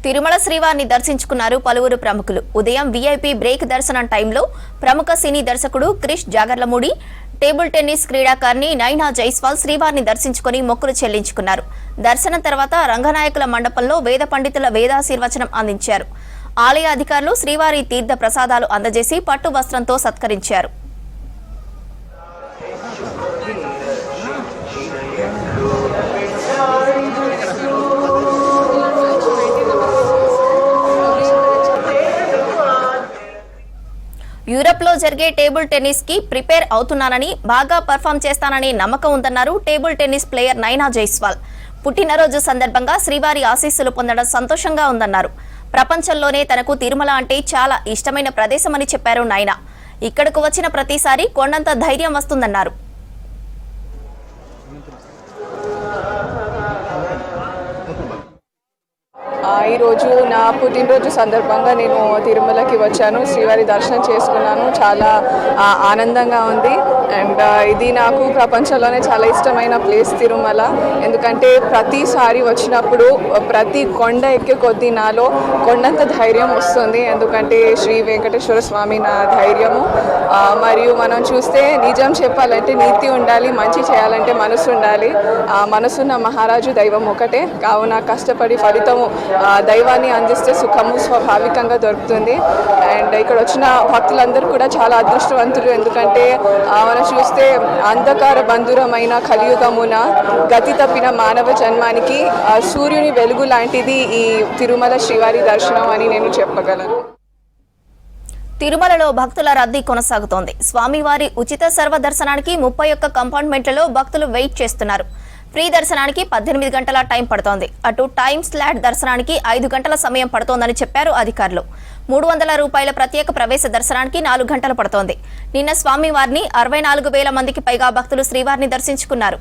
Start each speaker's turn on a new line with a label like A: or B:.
A: తిరుమల శ్రీవారిని దర్శించుకున్నారు పలువురు ప్రముఖులు. ఉదయం వీఐపీ బ్రేక్ దర్శనం టైంలో ప్రముఖ సినీ దర్శకుడు క్రిష్ జాగర్లమూడి, టేబుల్ టెన్నిస్ క్రీడాకారిణి నైనా జైస్వాల్ శ్రీవారిని దర్శించుకుని మొక్కులు చెల్లించుకున్నారు. దర్శనం తర్వాత రంగనాయకుల మండపంలో వేద పండితుల వేదాశీర్వచనం అందించారు. ఆలయ అధికారులు శ్రీవారి తీర్థ ప్రసాదాలు అందజేసి పట్టు వస్త్రంతో సత్కరించారు. యూరప్ లో జరిగే టేబుల్ టెన్నిస్ కి ప్రిపేర్ అవుతున్నానని, బాగా పర్ఫామ్ చేస్తానని నమ్మకం ఉందన్నారు టేబుల్ టెన్నిస్ ప్లేయర్ నైనా జైస్వాల్. పుట్టినరోజు సందర్భంగా శ్రీవారి ఆశీస్సులు పొందడం సంతోషంగా ఉందన్నారు. ప్రపంచంలోనే తనకు తిరుమల అంటే చాలా ఇష్టమైన ప్రదేశమని చెప్పారు నైనా. ఇక్కడకు వచ్చిన ప్రతిసారి కొండంత ధైర్యం వస్తుందన్నారు.
B: ఈరోజు నా పుట్టినరోజు సందర్భంగా నేను తిరుమలకి వచ్చాను. శ్రీవారి దర్శనం చేసుకున్నాను. చాలా ఆనందంగా ఉంది. అండ్ ఇది నాకు ప్రపంచంలోనే చాలా ఇష్టమైన ప్లేస్ తిరుమల. ఎందుకంటే ప్రతిసారి వచ్చినప్పుడు ప్రతి కొండ ఎక్కే కొద్దీ నాలో కొండంత ధైర్యం వస్తుంది. ఎందుకంటే శ్రీ వెంకటేశ్వర స్వామి నా ధైర్యము. మరియు మనం చూస్తే నిజం చెప్పాలంటే నీతి ఉండాలి, మంచి చేయాలంటే మనసు ఉండాలి. మనసున్న మహారాజు దైవం ఒకటే. కావున కష్టపడి ఫలితము దైవాన్ని అందిస్తే సుఖము స్వాభావికంగా దొరుకుతుంది. అండ్ ఇక్కడ వచ్చిన భక్తులందరూ కూడా చాలా అదృష్టవంతులు. ఎందుకంటే మనం చూస్తే అంధకార బంధురమైన కలియుగమున గతి తప్పిన మానవ జన్మానికి సూర్యుని వెలుగు లాంటిది ఈ తిరుమల శ్రీవారి దర్శనం అని నేను చెప్పగలను.
A: తిరుమలలో భక్తుల రద్దీ కొనసాగుతోంది. స్వామివారి ఉచిత సర్వ దర్శనానికి 31 కంపార్ట్మెంట్లలో భక్తులు వెయిట్ చేస్తున్నారు. ఫ్రీ దర్శనానికి 18 గంటల టైం పడుతోంది. అటు టైం స్లాట్ దర్శనానికి 5 గంటల సమయం పడుతోందని చెప్పారు అధికారులు. 300 రూపాయల ప్రత్యేక ప్రవేశ దర్శనానికి 4 గంటలు పడుతోంది. నిన్న స్వామివారిని 64,000 మందికి పైగా భక్తులు శ్రీవారిని దర్శించుకున్నారు.